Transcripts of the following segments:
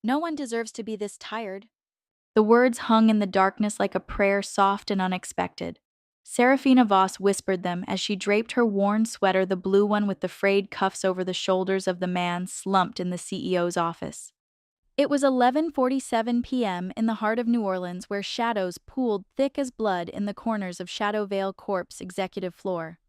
No one deserves to be this tired. The words hung in the darkness like a prayer, soft and unexpected. Serafina Voss whispered them as she draped her worn sweater, the blue one with the frayed cuffs, over the shoulders of the man slumped in the CEO's office. It was 11:47 p.m. in the heart of New Orleans, where shadows pooled thick as blood in the corners of Shadow Vale Corp's executive floor.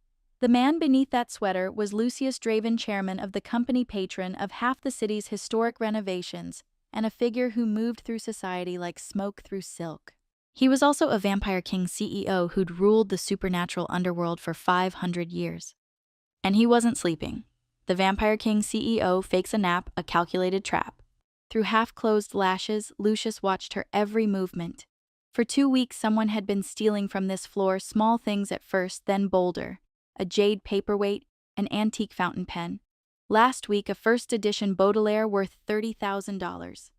The man beneath that sweater was Lucius Draven, chairman of the company, patron of half the city's historic renovations, and a figure who moved through society like smoke through silk. He was also a Vampire King CEO who'd ruled the supernatural underworld for 500 years. And he wasn't sleeping. The Vampire King CEO fakes a nap, a calculated trap. Through half-closed lashes, Lucius watched her every movement. For 2 weeks, someone had been stealing from this floor, small things at first, then bolder. A jade paperweight, an antique fountain pen. Last week, a first-edition Baudelaire worth $30,000.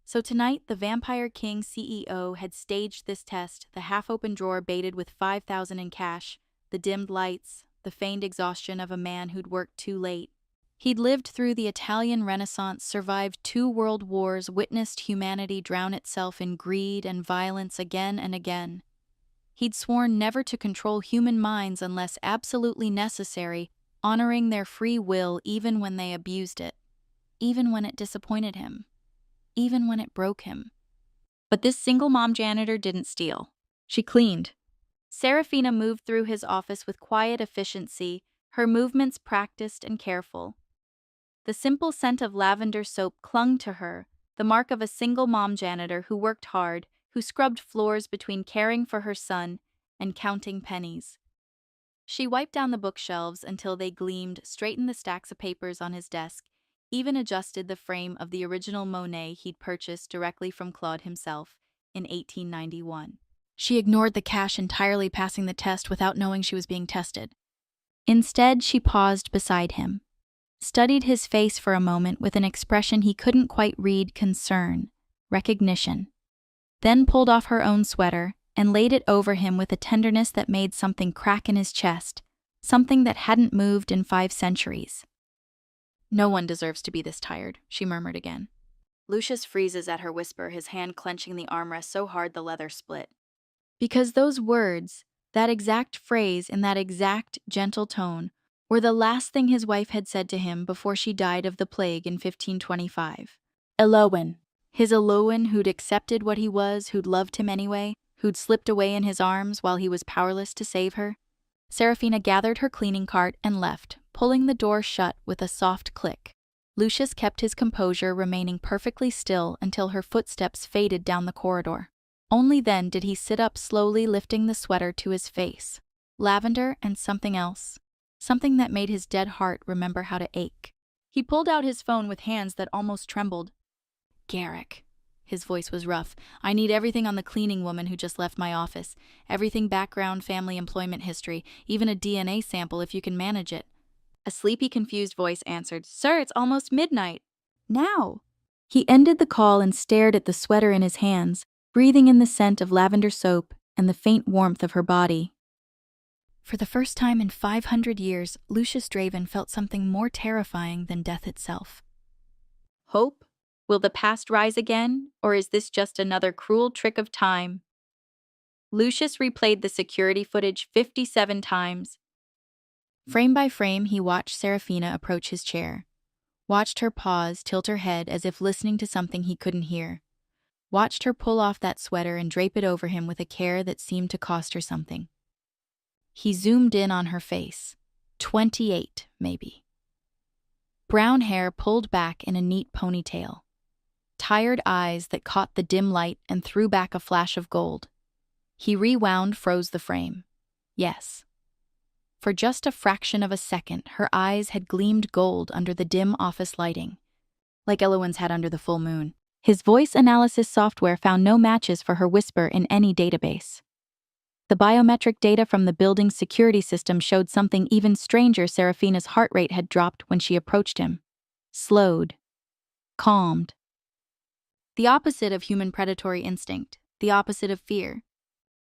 So tonight, the Vampire King CEO had staged this test, the half-open drawer baited with $5,000 in cash, the dimmed lights, the feigned exhaustion of a man who'd worked too late. He'd lived through the Italian Renaissance, survived 2 world wars, witnessed humanity drown itself in greed and violence again and again. He'd sworn never to control human minds unless absolutely necessary, honoring their free will even when they abused it, even when it disappointed him, even when it broke him. But this single mom janitor didn't steal. She cleaned. Serafina moved through his office with quiet efficiency, her movements practiced and careful. The simple scent of lavender soap clung to her, the mark of a single mom janitor who worked hard, who scrubbed floors between caring for her son and counting pennies. She wiped down the bookshelves until they gleamed, straightened the stacks of papers on his desk, even adjusted the frame of the original Monet he'd purchased directly from Claude himself in 1891. She ignored the cash entirely, passing the test without knowing she was being tested. Instead, she paused beside him, studied his face for a moment with an expression he couldn't quite read: concern, recognition. Then pulled off her own sweater and laid it over him with a tenderness that made something crack in his chest, something that hadn't moved in 5 centuries. No one deserves to be this tired, she murmured again. Lucius freezes at her whisper, his hand clenching the armrest so hard the leather split. Because those words, that exact phrase in that exact gentle tone, were the last thing his wife had said to him before she died of the plague in 1525. Elowen. His Elowen, who'd accepted what he was, who'd loved him anyway, who'd slipped away in his arms while he was powerless to save her. Serafina gathered her cleaning cart and left, pulling the door shut with a soft click. Lucius kept his composure, remaining perfectly still until her footsteps faded down the corridor. Only then did he sit up slowly, lifting the sweater to his face. Lavender and something else. Something that made his dead heart remember how to ache. He pulled out his phone with hands that almost trembled. Garrick. His voice was rough. I need everything on the cleaning woman who just left my office. Everything: background, family, employment history, even a DNA sample if you can manage it. A sleepy, confused voice answered, Sir, it's almost midnight. Now. He ended the call and stared at the sweater in his hands, breathing in the scent of lavender soap and the faint warmth of her body. For the first time in 500 years, Lucius Draven felt something more terrifying than death itself. Hope? Will the past rise again, or is this just another cruel trick of time? Lucius replayed the security footage 57 times. Frame by frame, he watched Serafina approach his chair. Watched her pause, tilt her head as if listening to something he couldn't hear. Watched her pull off that sweater and drape it over him with a care that seemed to cost her something. He zoomed in on her face. 28, maybe. Brown hair pulled back in a neat ponytail. Tired eyes that caught the dim light and threw back a flash of gold. He rewound, froze the frame. Yes. For just a fraction of a second, her eyes had gleamed gold under the dim office lighting, like Elowen's had under the full moon. His voice analysis software found no matches for her whisper in any database. The biometric data from the building's security system showed something even stranger. Serafina's heart rate had dropped when she approached him. Slowed. Calmed. The opposite of human predatory instinct. The opposite of fear.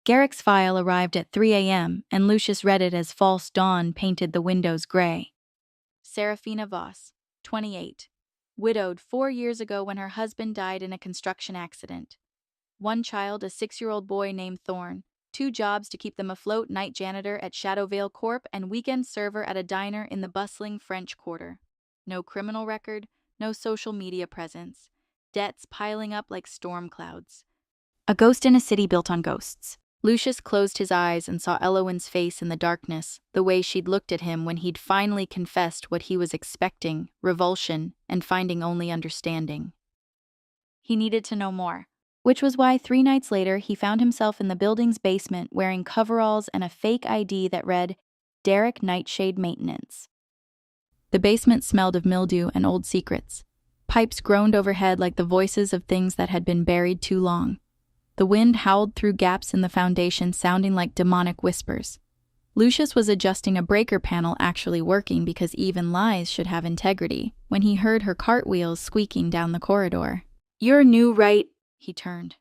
Garrick's file arrived at 3 a.m., and Lucius read it as false dawn painted the windows gray. Serafina Voss, 28. widowed 4 years ago when her husband died in a construction accident. One child, a 6-year-old boy named Thorn. 2 jobs to keep them afloat: night janitor at Shadowvale Corp and weekend server at a diner in the bustling French Quarter. No criminal record, no social media presence. Debts piling up like storm clouds. A ghost in a city built on ghosts. Lucius closed his eyes and saw Elowen's face in the darkness, the way she'd looked at him when he'd finally confessed what he was expecting: revulsion, and finding only understanding. He needed to know more. Which was why 3 nights later he found himself in the building's basement wearing coveralls and a fake ID that read, Derek Nightshade Maintenance. The basement smelled of mildew and old secrets. Pipes groaned overhead like the voices of things that had been buried too long. The wind howled through gaps in the foundation, sounding like demonic whispers. Lucius was adjusting a breaker panel, actually working because even lies should have integrity, when he heard her cartwheels squeaking down the corridor. "You're new, right?" He turned.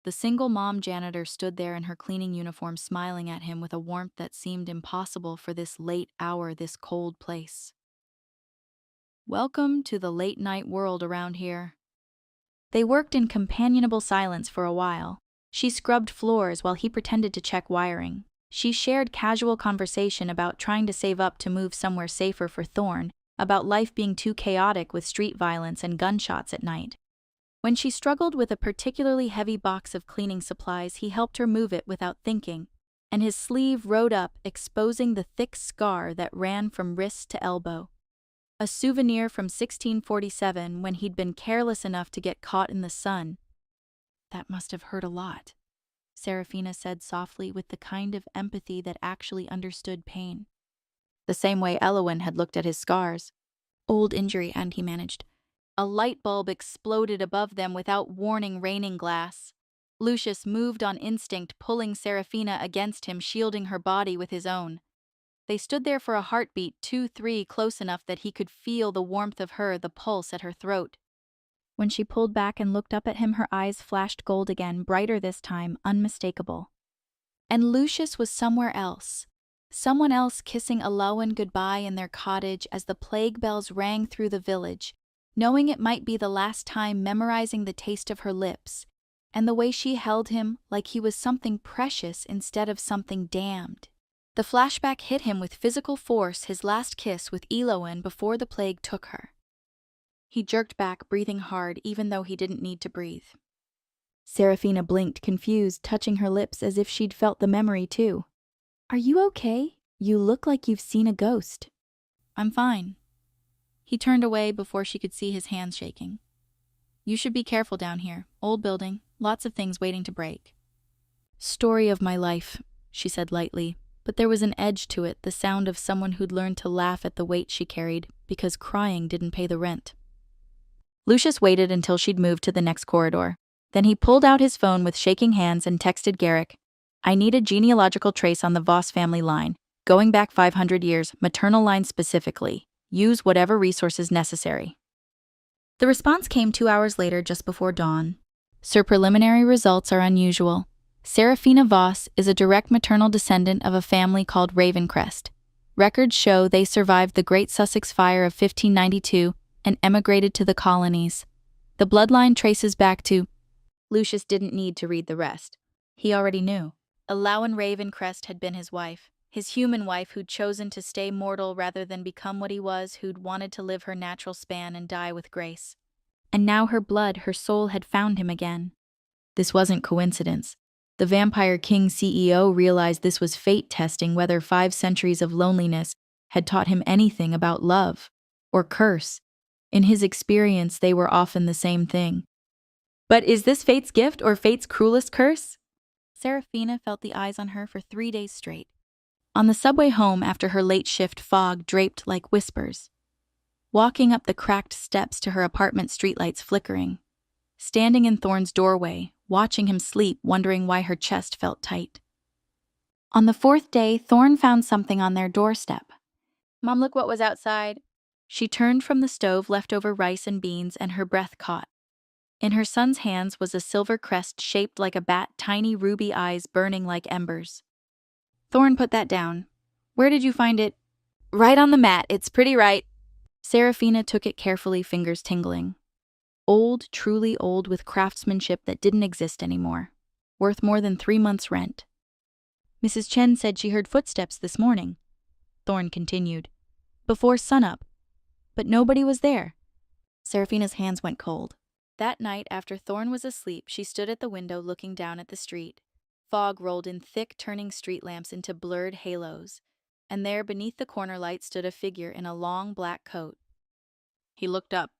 The single mom janitor stood there in her cleaning uniform, smiling at him with a warmth that seemed impossible for this late hour, this cold place. "Welcome to the late-night world around here." They worked in companionable silence for a while. She scrubbed floors while he pretended to check wiring. She shared casual conversation about trying to save up to move somewhere safer for Thorn, about life being too chaotic with street violence and gunshots at night. When she struggled with a particularly heavy box of cleaning supplies, he helped her move it without thinking, and his sleeve rode up, exposing the thick scar that ran from wrist to elbow. A souvenir from 1647, when he'd been careless enough to get caught in the sun. "That must have hurt a lot," Seraphina said softly, with the kind of empathy that actually understood pain. The same way Elowen had looked at his scars. Old injury, and he managed. A light bulb exploded above them without warning, raining glass. Lucius moved on instinct, pulling Seraphina against him, shielding her body with his own. They stood there for a heartbeat, 2-3, close enough that he could feel the warmth of her, the pulse at her throat. When she pulled back and looked up at him, her eyes flashed gold again, brighter this time, unmistakable. And Lucius was somewhere else. Someone else kissing Elowen goodbye in their cottage as the plague bells rang through the village, knowing it might be the last time, memorizing the taste of her lips, and the way she held him like he was something precious instead of something damned. The flashback hit him with physical force, his last kiss with Elowen before the plague took her. He jerked back, breathing hard, even though he didn't need to breathe. Seraphina blinked, confused, touching her lips as if she'd felt the memory too. "Are you okay? You look like you've seen a ghost." "I'm fine." He turned away before she could see his hands shaking. "You should be careful down here. Old building, lots of things waiting to break." "Story of my life," she said lightly, but there was an edge to it, the sound of someone who'd learned to laugh at the weight she carried, because crying didn't pay the rent. Lucius waited until she'd moved to the next corridor. Then he pulled out his phone with shaking hands and texted Garrick, "I need a genealogical trace on the Voss family line, going back 500 years, maternal line specifically. Use whatever resources necessary." The response came 2 hours later, just before dawn. "Sir, preliminary results are unusual. Seraphina Voss is a direct maternal descendant of a family called Ravencrest. Records show they survived the Great Sussex Fire of 1592 and emigrated to the colonies. The bloodline traces back to..." Lucius didn't need to read the rest. He already knew. Elowen Ravencrest had been his wife. His human wife who'd chosen to stay mortal rather than become what he was, who'd wanted to live her natural span and die with grace. And now her blood, her soul had found him again. This wasn't coincidence. The Vampire King CEO realized this was fate testing whether 5 centuries of loneliness had taught him anything about love or curse. In his experience, they were often the same thing. But is this fate's gift or fate's cruelest curse? Seraphina felt the eyes on her for 3 days straight. On the subway home after her late shift, fog draped like whispers. Walking up the cracked steps to her apartment, streetlights flickering. Standing in Thorn's doorway, watching him sleep, wondering why her chest felt tight. On the 4th day, Thorn found something on their doorstep. "Mom, look what was outside." She turned from the stove, leftover rice and beans, and her breath caught. In her son's hands was a silver crest shaped like a bat, tiny ruby eyes burning like embers. "Thorn, put that down. Where did you find it?" "Right on the mat, it's pretty right." Serafina took it carefully, fingers tingling. Old, truly old, with craftsmanship that didn't exist anymore. Worth more than 3 months' rent. Mrs. Chen said she heard footsteps this morning, Thorne continued. Before sunup. But nobody was there. Serafina's hands went cold. That night, after Thorne was asleep, she stood at the window looking down at the street. Fog rolled in thick, turning street lamps into blurred halos. And there, beneath the corner light, stood a figure in a long black coat. He looked up.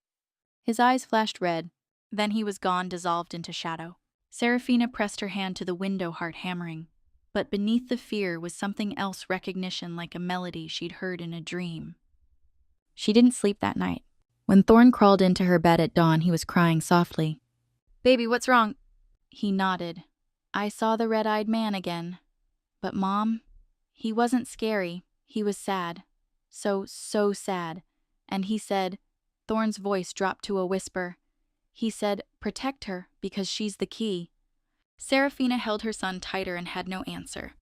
His eyes flashed red. Then he was gone, dissolved into shadow. Serafina pressed her hand to the window, heart hammering. But beneath the fear was something else, recognition, like a melody she'd heard in a dream. She didn't sleep that night. When Thorne crawled into her bed at dawn, he was crying softly. "Baby, what's wrong?" He nodded. "I saw the red-eyed man again. But Mom, he wasn't scary. He was sad. So sad. And he said," Thorne's voice dropped to a whisper, "he said, protect her, because she's the key." Serafina held her son tighter and had no answer.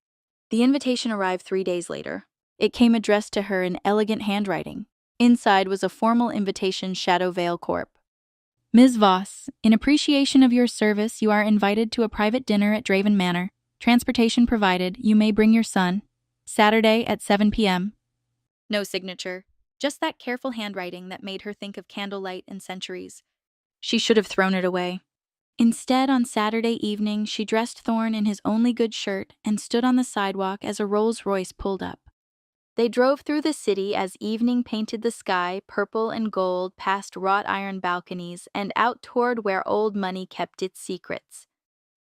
The invitation arrived 3 days later. It came addressed to her in elegant handwriting. Inside was a formal invitation, Shadow Vale Corp. "Ms. Voss, in appreciation of your service, you are invited to a private dinner at Draven Manor. Transportation provided. You may bring your son. Saturday at 7 p.m. No signature. Just that careful handwriting that made her think of candlelight and centuries. She should have thrown it away. Instead, on Saturday evening, she dressed Thorne in his only good shirt and stood on the sidewalk as a Rolls-Royce pulled up. They drove through the city as evening painted the sky purple and gold, past wrought iron balconies and out toward where old money kept its secrets.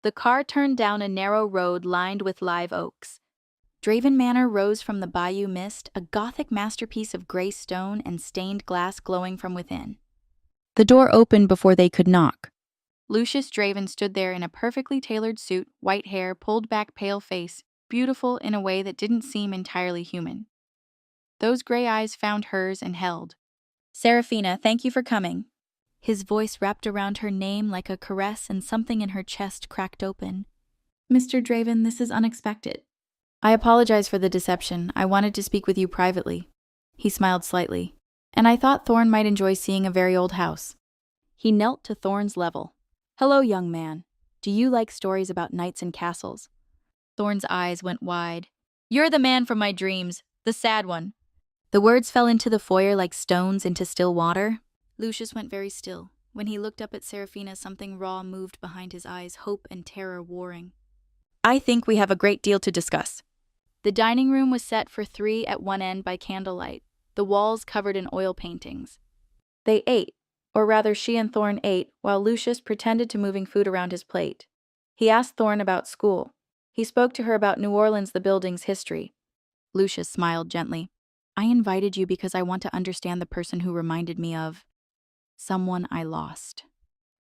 The car turned down a narrow road lined with live oaks. Draven Manor rose from the bayou mist, a Gothic masterpiece of gray stone and stained glass glowing from within. The door opened before they could knock. Lucius Draven stood there in a perfectly tailored suit, white hair, pulled back pale face, beautiful in a way that didn't seem entirely human. Those gray eyes found hers and held. "Serafina, thank you for coming." His voice wrapped around her name like a caress, and something in her chest cracked open. "Mr. Draven, this is unexpected." "I apologize for the deception. I wanted to speak with you privately." He smiled slightly. "And I thought Thorne might enjoy seeing a very old house." He knelt to Thorne's level. "Hello, young man. Do you like stories about knights and castles?" Thorne's eyes went wide. "You're the man from my dreams, the sad one." The words fell into the foyer like stones into still water. Lucius went very still. When he looked up at Serafina, something raw moved behind his eyes, hope and terror warring. "I think we have a great deal to discuss." The dining room was set for 3 at one end by candlelight, the walls covered in oil paintings. They ate, or rather she and Thorne ate, while Lucius pretended to moving food around his plate. He asked Thorne about school. He spoke to her about New Orleans, the building's history. Lucius smiled gently. "I invited you because I want to understand the person who reminded me of someone I lost."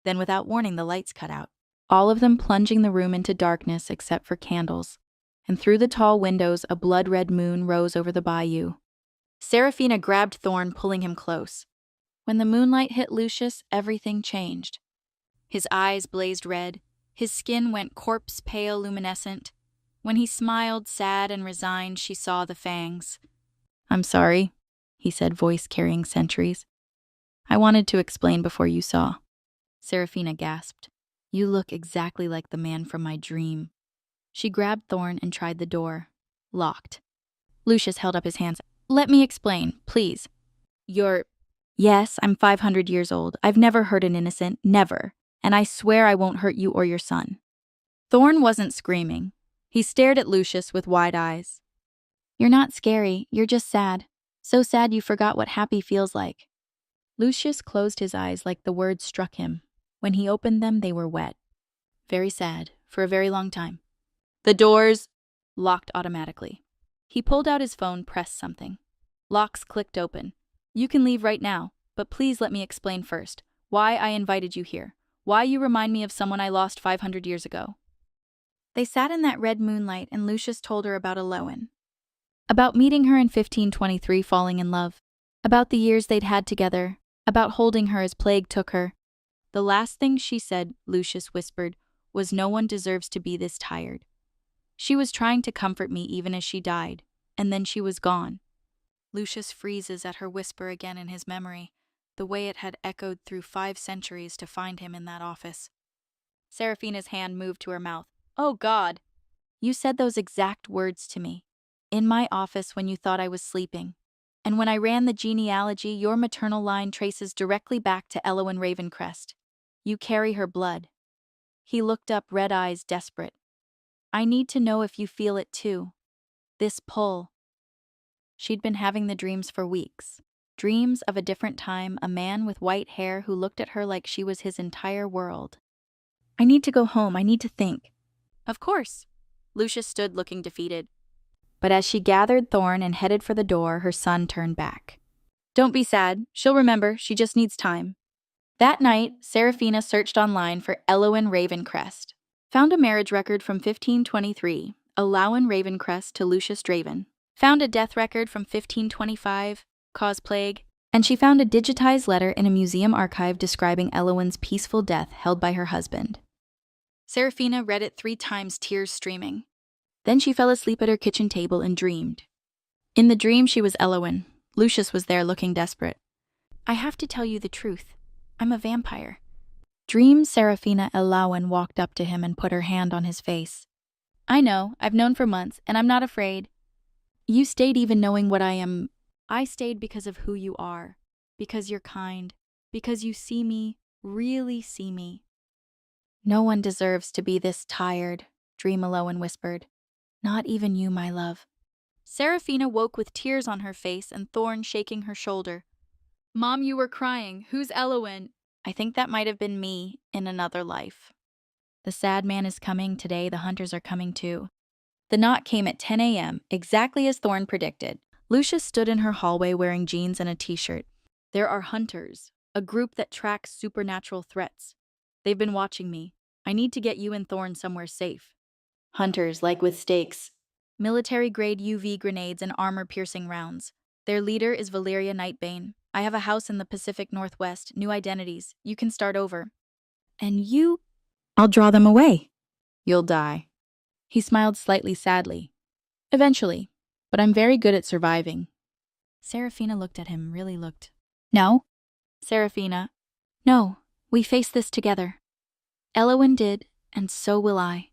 Then without warning, the lights cut out, all of them plunging the room into darkness except for candles. And through the tall windows, a blood-red moon rose over the bayou. Serafina grabbed Thorne, pulling him close. When the moonlight hit Lucius, everything changed. His eyes blazed red. His skin went corpse-pale, luminescent. When he smiled, sad and resigned, she saw the fangs. "I'm sorry," he said, voice carrying centuries. "I wanted to explain before you saw." Serafina gasped. "You look exactly like the man from my dream." She grabbed Thorne and tried the door. Locked. Lucius held up his hands. "Let me explain, please." Yes, I'm 500 years old. I've never hurt an innocent, never. And I swear I won't hurt you or your son." Thorne wasn't screaming. He stared at Lucius with wide eyes. "You're not scary, you're just sad. So sad you forgot what happy feels like." Lucius closed his eyes like the words struck him. When he opened them, they were wet. "Very sad, for a very long time." The doors locked automatically. He pulled out his phone, pressed something. Locks clicked open. "You can leave right now, but please let me explain first why I invited you here, why you remind me of someone I lost 500 years ago." They sat in that red moonlight, and Lucius told her about Aloan. About meeting her in 1523, falling in love. About the years they'd had together. About holding her as plague took her. "The last thing she said," Lucius whispered, "was no one deserves to be this tired. She was trying to comfort me even as she died, and then she was gone." Lucius freezes at her whisper again in his memory, the way it had echoed through 5 centuries to find him in that office. Seraphina's hand moved to her mouth. Oh, God! You said those exact words to me. In my office when you thought I was sleeping. And when I ran the genealogy, your maternal line traces directly back to Elowen Ravencrest. You carry her blood. He looked up, red eyes desperate. I need to know if you feel it too. This pull. She'd been having the dreams for weeks. Dreams of a different time, a man with white hair who looked at her like she was his entire world. I need to go home, I need to think. Of course. Lucius stood looking defeated. But as she gathered Thorn and headed for the door, her son turned back. Don't be sad. She'll remember. She just needs time. That night, Seraphina searched online for Elowen Ravencrest. Found a marriage record from 1523, Elowen Ravencrest to Lucius Draven. Found a death record from 1525, cause plague. And she found a digitized letter in a museum archive describing Elowen's peaceful death held by her husband. Seraphina read it 3 times, tears streaming. Then she fell asleep at her kitchen table and dreamed. In the dream, she was Elowen. Lucius was there looking desperate. I have to tell you the truth. I'm a vampire. Dream Seraphina Elowen walked up to him and put her hand on his face. I know, I've known for months, and I'm not afraid. You stayed even knowing what I am. I stayed because of who you are, because you're kind, because you see me, really see me. No one deserves to be this tired, Dream Elowen whispered. Not even you, my love. Seraphina woke with tears on her face and Thorn shaking her shoulder. Mom, you were crying. Who's Elowen? I think that might have been me in another life. The sad man is coming. Today the hunters are coming too. The knock came at 10 a.m., exactly as Thorn predicted. Lucius stood in her hallway wearing jeans and a t-shirt. There are hunters, a group that tracks supernatural threats. They've been watching me. I need to get you and Thorn somewhere safe. Hunters, like with stakes. Military-grade UV grenades and armor-piercing rounds. Their leader is Valeria Nightbane. I have a house in the Pacific Northwest, new identities. You can start over. And you? I'll draw them away. You'll die. He smiled slightly sadly. Eventually, but I'm very good at surviving. Seraphina looked at him, really looked. No? Seraphina. No, we face this together. Elowen did, and so will I.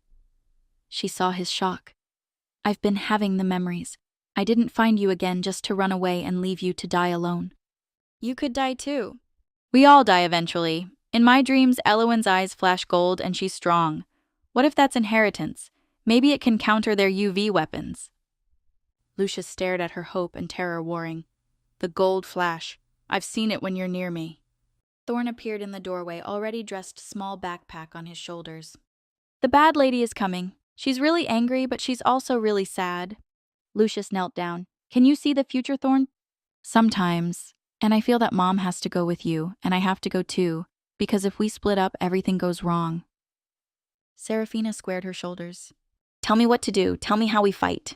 She saw his shock. I've been having the memories. I didn't find you again just to run away and leave you to die alone. You could die too. We all die eventually. In my dreams, Elowen's eyes flash gold and she's strong. What if that's inheritance? Maybe it can counter their UV weapons. Lucius stared at her, hope and terror warring. The gold flash. I've seen it when you're near me. Thorn appeared in the doorway, already dressed, small backpack on his shoulders. The bad lady is coming. She's really angry, but she's also really sad. Lucius knelt down. Can you see the future, Thorn? Sometimes. And I feel that Mom has to go with you, and I have to go too, because if we split up, everything goes wrong. Seraphina squared her shoulders. Tell me what to do. Tell me how we fight.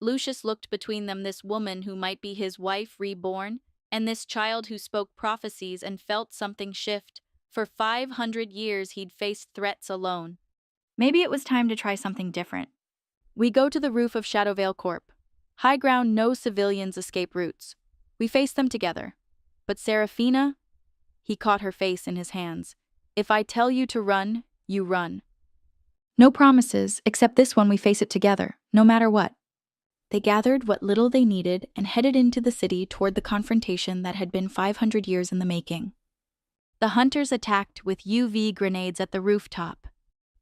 Lucius looked between them, this woman who might be his wife reborn, and this child who spoke prophecies, and felt something shift. For 500 years he'd faced threats alone. Maybe it was time to try something different. We go to the roof of Shadowvale Corp. High ground, no civilians escape routes. We face them together. But Seraphina? He caught her face in his hands. If I tell you to run, you run. No promises, except this one we face it together, no matter what. They gathered what little they needed and headed into the city toward the confrontation that had been 500 years in the making. The hunters attacked with UV grenades at the rooftop.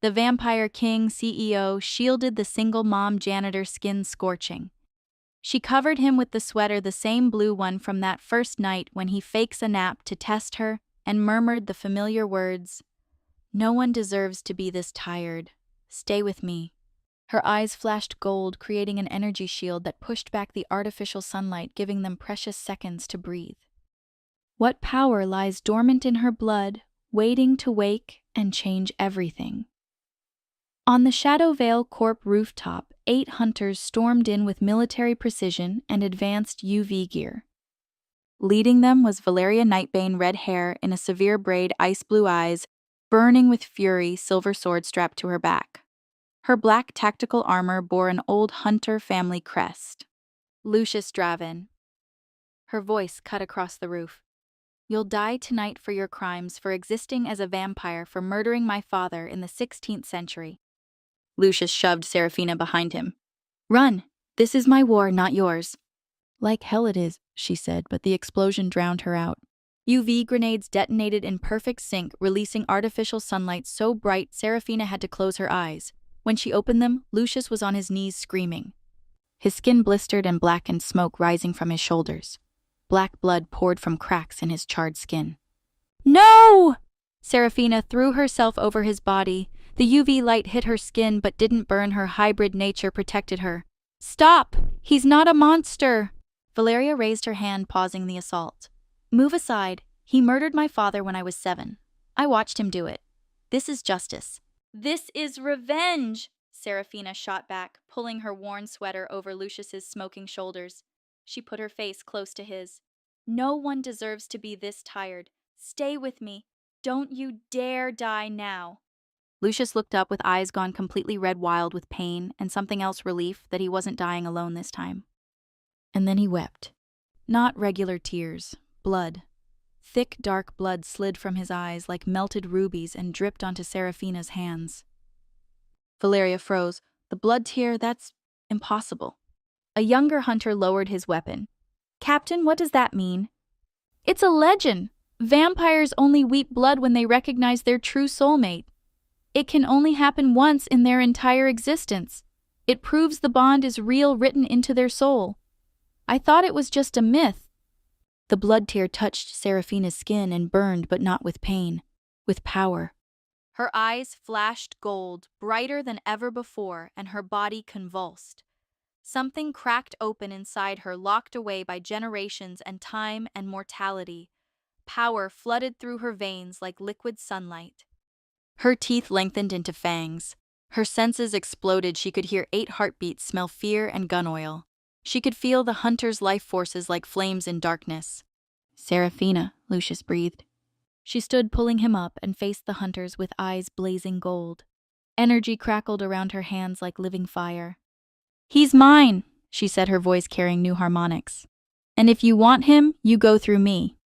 The Vampire King CEO shielded the single mom janitor, skin scorching. She covered him with the sweater, the same blue one from that first night when he fakes a nap to test her and murmured the familiar words, "No one deserves to be this tired. Stay with me." Her eyes flashed gold, creating an energy shield that pushed back the artificial sunlight, giving them precious seconds to breathe. What power lies dormant in her blood, waiting to wake and change everything? On the Shadowvale Corp rooftop, 8 hunters stormed in with military precision and advanced UV gear. Leading them was Valeria Nightbane, red hair in a severe braid, ice blue eyes, burning with fury, silver sword strapped to her back. Her black tactical armor bore an old hunter family crest. Lucius Draven. her voice cut across the roof. You'll die tonight for your crimes, for existing as a vampire, for murdering my father in the 16th century. Lucius shoved Serafina behind him. Run! This is my war, not yours. Like hell it is, she said, but the explosion drowned her out. UV grenades detonated in perfect sync, releasing artificial sunlight so bright Serafina had to close her eyes. When she opened them, Lucius was on his knees screaming. His skin blistered and blackened, smoke rising from his shoulders. Black blood poured from cracks in his charred skin. No! Serafina threw herself over his body. The UV light hit her skin but didn't burn her. Hybrid nature protected her. Stop! He's not a monster! Valeria raised her hand, pausing the assault. Move aside. He murdered my father when I was 7. I watched him do it. This is justice. This is revenge! Serafina shot back, pulling her worn sweater over Lucius's smoking shoulders. She put her face close to his. No one deserves to be this tired. Stay with me. Don't you dare die now. Lucius looked up with eyes gone completely red wild with pain and something else, relief that he wasn't dying alone this time. And then he wept. Not regular tears, blood. Thick, dark blood slid from his eyes like melted rubies and dripped onto Serafina's hands. Valeria froze. The blood tear, that's impossible. A younger hunter lowered his weapon. Captain, what does that mean? It's a legend. Vampires only weep blood when they recognize their true soulmate. It can only happen once in their entire existence. It proves the bond is real, written into their soul. I thought it was just a myth. The blood tear touched Serafina's skin and burned, but not with pain, with power. Her eyes flashed gold, brighter than ever before, and her body convulsed. Something cracked open inside her, locked away by generations and time and mortality. Power flooded through her veins like liquid sunlight. Her teeth lengthened into fangs. Her senses exploded. She could hear 8 heartbeats, smell fear and gun oil. She could feel the hunter's life forces like flames in darkness. Serafina, Lucius breathed. She stood, pulling him up, and faced the hunters with eyes blazing gold. Energy crackled around her hands like living fire. He's mine, she said, her voice carrying new harmonics. And if you want him, you go through me.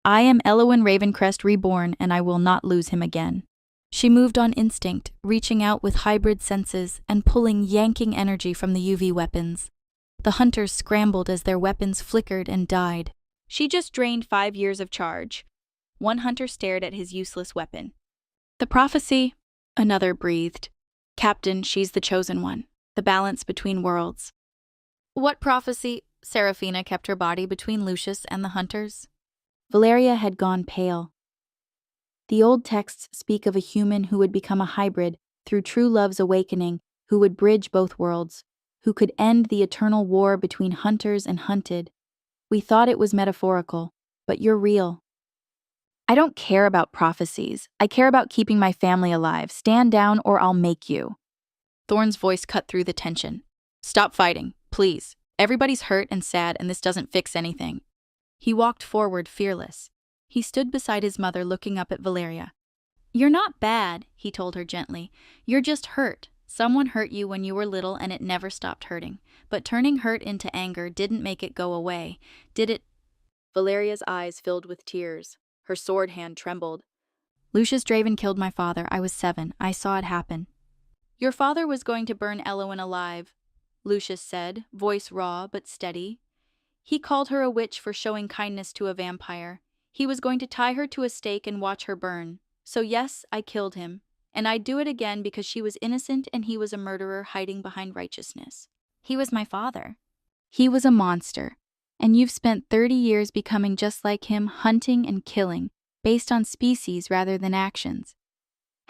I am Elowyn Ravencrest reborn, and I will not lose him again. She moved on instinct, reaching out with hybrid senses and pulling, yanking energy from the UV weapons. The hunters scrambled as their weapons flickered and died. She just drained 5 years of charge. One hunter stared at his useless weapon. The prophecy, another breathed. Captain, she's the chosen one. The balance between worlds. What prophecy? Serafina kept her body between Lucius and the hunters. Valeria had gone pale. The old texts speak of a human who would become a hybrid through true love's awakening, who would bridge both worlds, who could end the eternal war between hunters and hunted. We thought it was metaphorical, but you're real. I don't care about prophecies. I care about keeping my family alive. Stand down or I'll make you. Thorne's voice cut through the tension. Stop fighting, please. Everybody's hurt and sad, and this doesn't fix anything. He walked forward, fearless. He stood beside his mother, looking up at Valeria. You're not bad, he told her gently. You're just hurt. Someone hurt you when you were little and it never stopped hurting. But turning hurt into anger didn't make it go away, did it? Valeria's eyes filled with tears. Her sword hand trembled. Lucius Draven killed my father. I was 7. I saw it happen. Your father was going to burn Elowyn alive, Lucius said, voice raw but steady. He called her a witch for showing kindness to a vampire. He was going to tie her to a stake and watch her burn. So yes, I killed him. And I'd do it again because she was innocent and he was a murderer hiding behind righteousness. He was my father. He was a monster. And you've spent 30 years becoming just like him, hunting and killing, based on species rather than actions.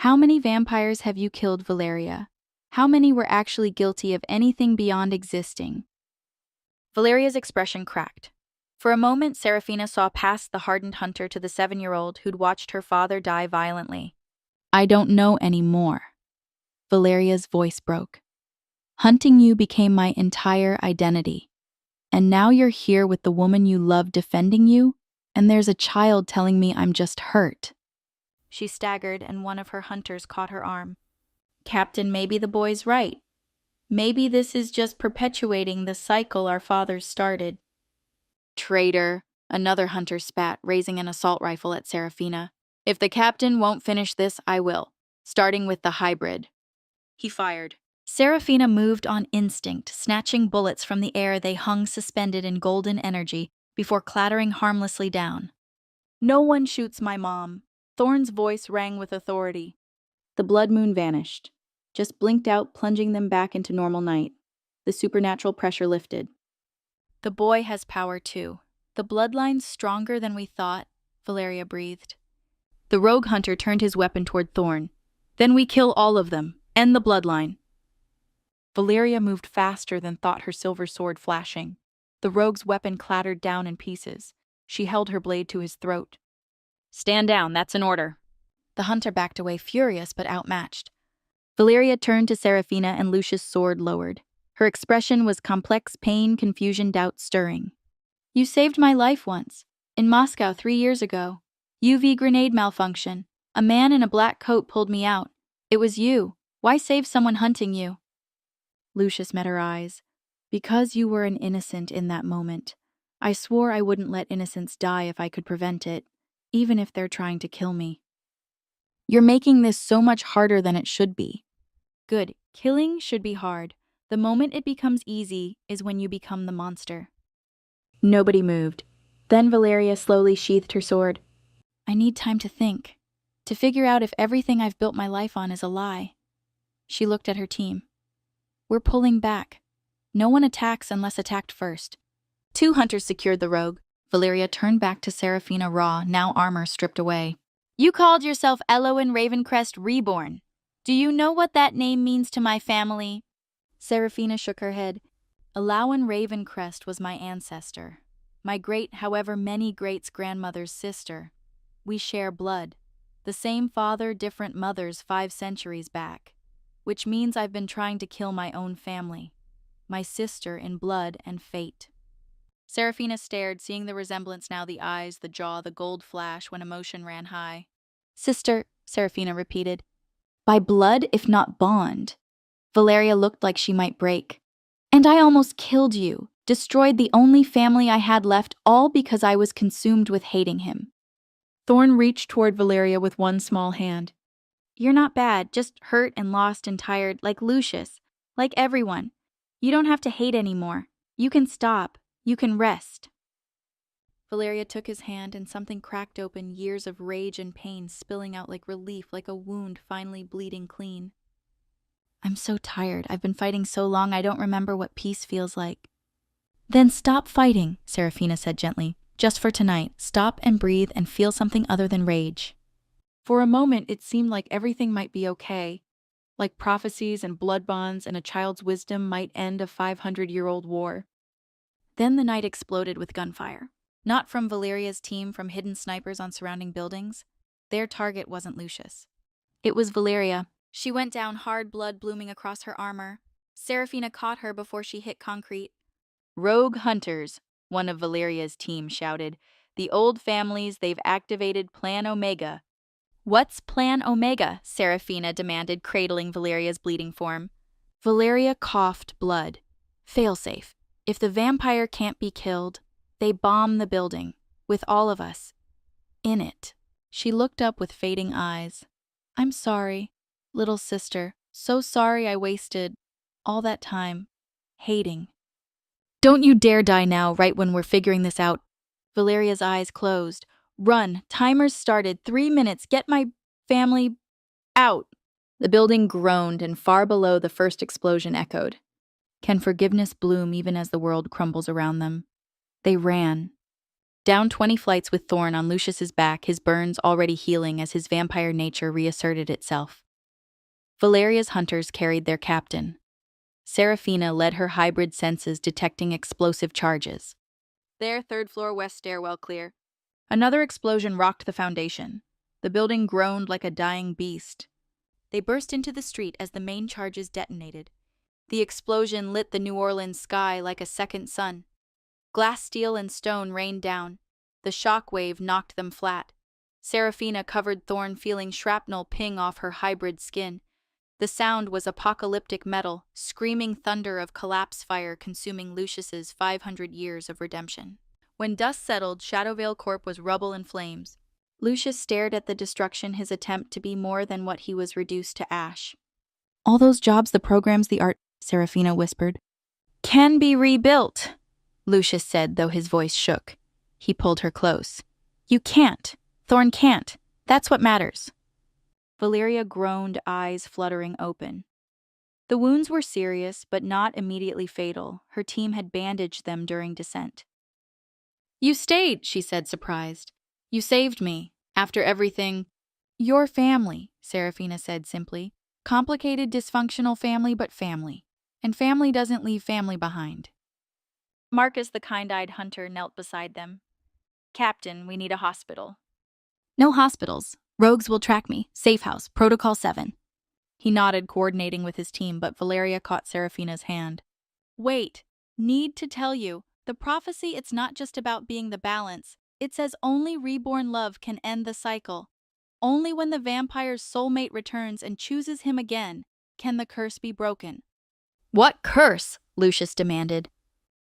How many vampires have you killed, Valeria? How many were actually guilty of anything beyond existing? Valeria's expression cracked. For a moment, Serafina saw past the hardened hunter to the 7-year-old who'd watched her father die violently. I don't know anymore. Valeria's voice broke. Hunting you became my entire identity. And now you're here with the woman you love defending you, and there's a child telling me I'm just hurt. She staggered, and one of her hunters caught her arm. Captain, maybe the boy's right. Maybe this is just perpetuating the cycle our fathers started. Traitor, another hunter spat, raising an assault rifle at Serafina. If the captain won't finish this, I will, starting with the hybrid. He fired. Serafina moved on instinct, snatching bullets from the air they hung suspended in golden energy before clattering harmlessly down. No one shoots my mom. Thorn's voice rang with authority. The blood moon vanished, just blinked out, plunging them back into normal night. The supernatural pressure lifted. The boy has power too. The bloodline's stronger than we thought, Valeria breathed. The rogue hunter turned his weapon toward Thorn. Then we kill all of them. End the bloodline. Valeria moved faster than thought, her silver sword flashing. The rogue's weapon clattered down in pieces. She held her blade to his throat. Stand down, that's an order. The hunter backed away, furious but outmatched. Valeria turned to Serafina and Lucius' sword lowered. Her expression was complex, pain, confusion, doubt stirring. You saved my life once. In Moscow 3 years ago. UV grenade malfunction. A man in a black coat pulled me out. It was you. Why save someone hunting you? Lucius met her eyes. Because you were an innocent in that moment. I swore I wouldn't let innocents die if I could prevent it, even if they're trying to kill me. You're making this so much harder than it should be. Good. Killing should be hard. The moment it becomes easy is when you become the monster. Nobody moved. Then Valeria slowly sheathed her sword. I need time to think. To figure out if everything I've built my life on is a lie. She looked at her team. We're pulling back. No one attacks unless attacked first. 2 hunters secured the rogue. Valeria turned back to Serafina raw, now armor stripped away. You called yourself Eloin Ravencrest Reborn. Do you know what that name means to my family? Serafina shook her head. Eloin Ravencrest was my ancestor. My great, however many greats, grandmother's sister. We share blood. The same father, different mothers 5 centuries back. Which means I've been trying to kill my own family. My sister in blood and fate. Serafina stared, seeing the resemblance now, the eyes, the jaw, the gold flash when emotion ran high. Sister, Serafina repeated. By blood, if not bond. Valeria looked like she might break. And I almost killed you, destroyed the only family I had left, all because I was consumed with hating him. Thorn reached toward Valeria with one small hand. You're not bad, just hurt and lost and tired, like Lucius, like everyone. You don't have to hate anymore. You can stop. You can rest. Valeria took his hand and something cracked open, years of rage and pain spilling out like relief, like a wound finally bleeding clean. I'm so tired. I've been fighting so long I don't remember what peace feels like. Then stop fighting, Serafina said gently. Just for tonight, stop and breathe and feel something other than rage. For a moment, it seemed like everything might be okay. Like prophecies and blood bonds and a child's wisdom might end a 500-year-old war. Then the night exploded with gunfire. Not from Valeria's team, from hidden snipers on surrounding buildings. Their target wasn't Lucius. It was Valeria. She went down, hard, blood blooming across her armor. Serafina caught her before she hit concrete. Rogue hunters, one of Valeria's team shouted. The old families, they've activated Plan Omega. What's Plan Omega? Serafina demanded, cradling Valeria's bleeding form. Valeria coughed blood. Failsafe. If the vampire can't be killed, they bomb the building, with all of us in it. She looked up with fading eyes. I'm sorry, little sister. So sorry I wasted all that time hating. Don't you dare die now, right when we're figuring this out. Valeria's eyes closed. Run. Timers started. 3 minutes. Get my family out. The building groaned, and far below the first explosion echoed. Can forgiveness bloom even as the world crumbles around them? They ran. Down 20 flights with Thorn on Lucius's back, his burns already healing as his vampire nature reasserted itself. Valeria's hunters carried their captain. Serafina led her hybrid senses, detecting explosive charges. There, 3rd floor west stairwell clear. Another explosion rocked the foundation. The building groaned like a dying beast. They burst into the street as the main charges detonated. The explosion lit the New Orleans sky like a second sun. Glass, steel, and stone rained down. The shock wave knocked them flat. Serafina covered Thorn, feeling shrapnel ping off her hybrid skin. The sound was apocalyptic metal, screaming thunder of collapse fire consuming Lucius's 500 years of redemption. When dust settled, Shadowvale Corp was rubble and flames. Lucius stared at the destruction, his attempt to be more than what he was reduced to ash. All those jobs, the programs, the art, Seraphina whispered. Can be rebuilt, Lucius said, though his voice shook. He pulled her close. You can't. Thorn can't. That's what matters. Valeria groaned, eyes fluttering open. The wounds were serious, but not immediately fatal. Her team had bandaged them during descent. You stayed, she said, surprised. You saved me. After everything. Your family, Seraphina said simply. Complicated, dysfunctional family, but family. And family doesn't leave family behind. Marcus, the kind-eyed hunter, knelt beside them. Captain, we need a hospital. No hospitals. Rogues will track me. Safe house. Protocol 7. He nodded, coordinating with his team, but Valeria caught Seraphina's hand. Wait. Need to tell you. The prophecy, it's not just about being the balance. It says only reborn love can end the cycle. Only when the vampire's soulmate returns and chooses him again can the curse be broken. What curse? Lucius demanded.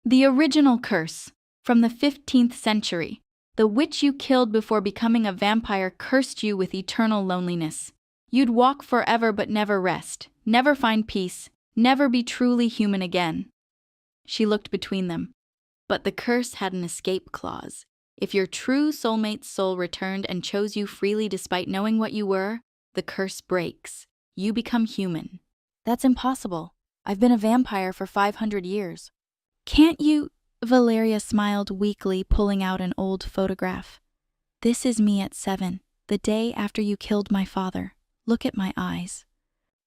The original curse, from the 15th century. The witch you killed before becoming a vampire cursed you with eternal loneliness. You'd walk forever but never rest, never find peace, never be truly human again. She looked between them. But the curse had an escape clause. If your true soulmate's soul returned and chose you freely despite knowing what you were, the curse breaks. You become human. That's impossible. I've been a vampire for 500 years. Can't you? Valeria smiled weakly, pulling out an old photograph. This is me at 7, the day after you killed my father. Look at my eyes.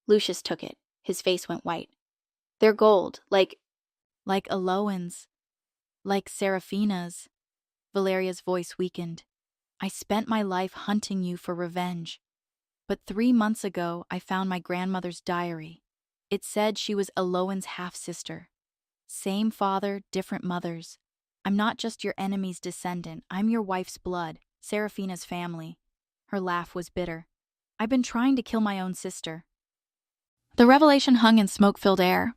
Lucius took it. His face went white. They're gold, like Aloan's. Like Seraphina's. Valeria's voice weakened. I spent my life hunting you for revenge. But 3 months ago, I found my grandmother's diary. It said she was Aloan's half-sister. Same father, different mothers. I'm not just your enemy's descendant. I'm your wife's blood, Seraphina's family. Her laugh was bitter. I've been trying to kill my own sister. The revelation hung in smoke-filled air.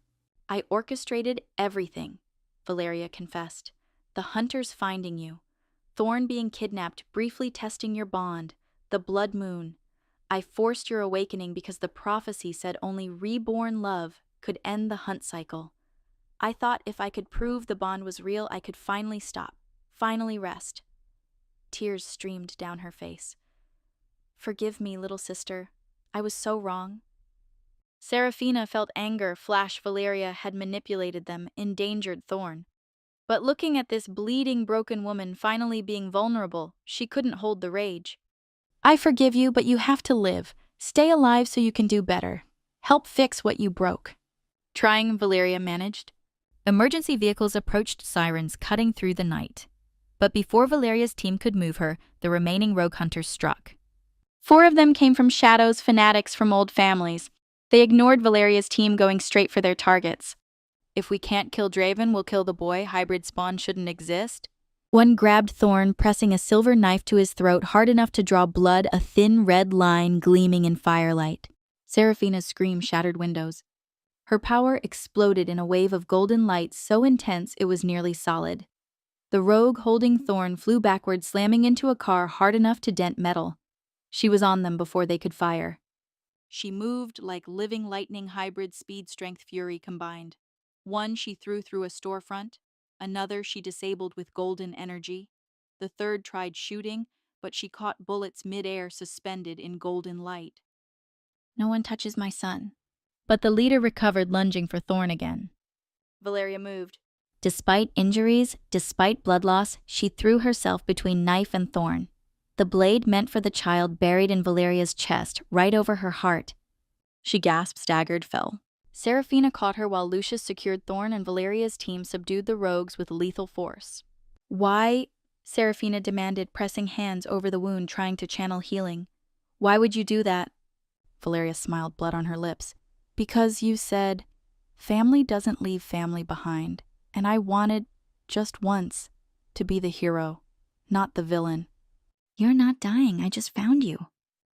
I orchestrated everything, Valeria confessed. The hunters finding you. Thorn being kidnapped, briefly testing your bond. The blood moon. I forced your awakening because the prophecy said only reborn love could end the hunt cycle. I thought if I could prove the bond was real, I could finally stop, finally rest. Tears streamed down her face. Forgive me, little sister. I was so wrong. Seraphina felt anger flash. Valeria had manipulated them, endangered Thorn. But looking at this bleeding, broken woman finally being vulnerable, she couldn't hold the rage. I forgive you, but you have to live. Stay alive so you can do better. Help fix what you broke. Trying, Valeria managed. Emergency vehicles approached, sirens cutting through the night. But before Valeria's team could move her, the remaining rogue hunters struck. 4 of them came from shadows, fanatics from old families. They ignored Valeria's team, going straight for their targets. If we can't kill Draven, we'll kill the boy. Hybrid spawn shouldn't exist. One grabbed Thorn, pressing a silver knife to his throat hard enough to draw blood, a thin red line gleaming in firelight. Seraphina's scream shattered windows. Her power exploded in a wave of golden light so intense it was nearly solid. The rogue holding Thorn flew backward, slamming into a car hard enough to dent metal. She was on them before they could fire. She moved like living lightning, hybrid speed, strength, fury combined. One she threw through a storefront. Another she disabled with golden energy. The third tried shooting, but she caught bullets mid-air, suspended in golden light. No one touches my son. But the leader recovered, lunging for Thorn again. Valeria moved. Despite injuries, despite blood loss, she threw herself between knife and Thorn. The blade meant for the child buried in Valeria's chest, right over her heart. She gasped, staggered, fell. Seraphina caught her while Lucius secured Thorn, and Valeria's team subdued the rogues with lethal force. Why? Seraphina demanded, pressing hands over the wound, trying to channel healing. Why would you do that? Valeria smiled, blood on her lips. Because you said, family doesn't leave family behind, and I wanted, just once, to be the hero, not the villain. You're not dying, I just found you.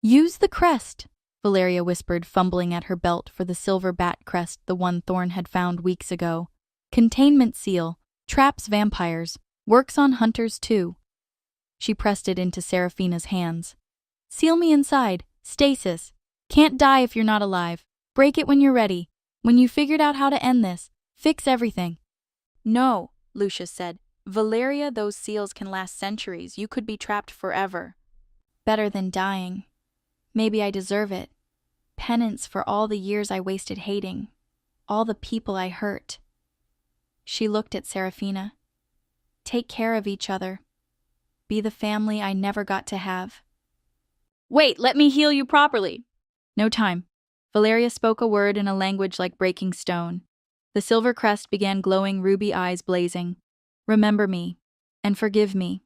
Use the crest, Valeria whispered, fumbling at her belt for the silver bat crest, the one Thorn had found weeks ago. Containment seal, traps vampires, Works on hunters too. She pressed it into Seraphina's hands. Seal me inside. Stasis. Can't die if you're not alive. Break it when you're ready. When you figured out how to end this, fix everything. No, Lucius said. Valeria, those seals can last centuries. You could be trapped forever. Better than dying. Maybe I deserve it. Penance for all the years I wasted hating. All the people I hurt. She looked at Seraphina. Take care of each other. Be the family I never got to have. Wait, let me heal you properly. No time. Valeria spoke a word in a language like breaking stone. The silver crest began glowing, ruby eyes blazing. Remember me, and forgive me.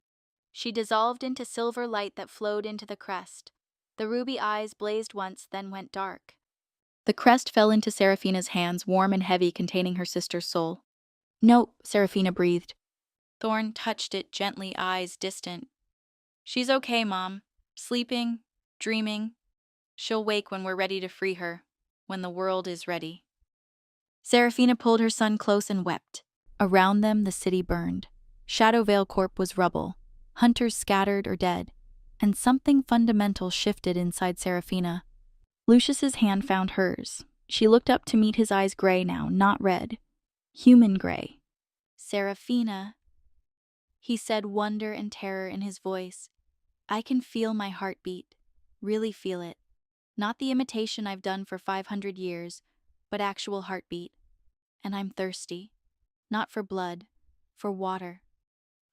She dissolved into silver light that flowed into the crest. The ruby eyes blazed once, then went dark. The crest fell into Seraphina's hands, warm and heavy, containing her sister's soul. No, Seraphina breathed. Thorn touched it gently, eyes distant. She's okay, Mom. Sleeping, dreaming. She'll wake when we're ready to free her, when the world is ready. Seraphina pulled her son close and wept. Around them the city burned. Shadowvale Corp was rubble, hunters scattered or dead, and something fundamental shifted inside Seraphina. Lucius's hand found hers. She looked up to meet his eyes gray now, not red. Human gray. Seraphina, he said, wonder and terror in his voice. I can feel my heartbeat, really feel it. Not the imitation I've done for 500 years, but actual heartbeat. And I'm thirsty. Not for blood, for water,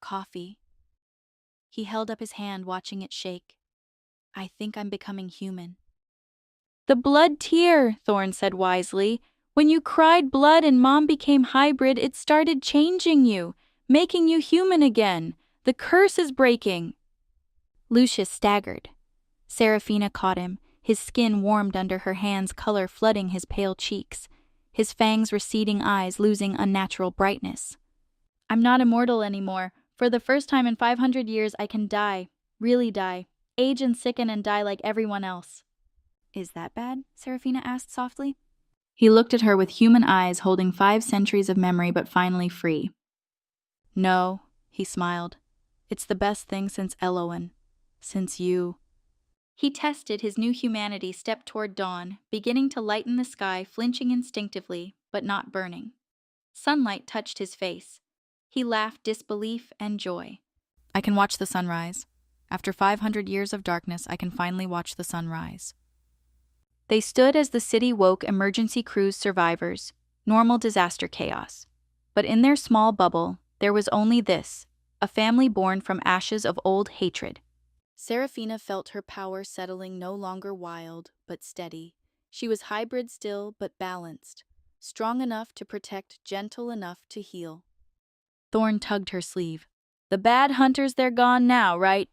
coffee. He held up his hand, watching it shake. I think I'm becoming human. The blood tear, Thorn said wisely. When you cried blood and Mom became hybrid, it started changing you, making you human again. The curse is breaking. Lucius staggered. Seraphina caught him. His skin warmed under her hands, color flooding his pale cheeks. His fangs' receding eyes losing unnatural brightness. I'm not immortal anymore. For the first time in 500 years, I can die. Really die. Age and sicken and die like everyone else. Is that bad? Seraphina asked softly. He looked at her with human eyes, holding 5 centuries of memory but finally free. No, he smiled. It's the best thing since Elowen. Since you. He tested his new humanity, stepped toward dawn, beginning to lighten the sky, flinching instinctively, but not burning. Sunlight touched his face. He laughed disbelief and joy. I can watch the sunrise. After 500 years of darkness, I can finally watch the sunrise. They stood as the city woke emergency crews survivors, normal disaster chaos. But in their small bubble, there was only this, a family born from ashes of old hatred. Seraphina felt her power settling, no longer wild, but steady. She was hybrid still, but balanced. Strong enough to protect, gentle enough to heal. Thorn tugged her sleeve. The bad hunters, they're gone now, right?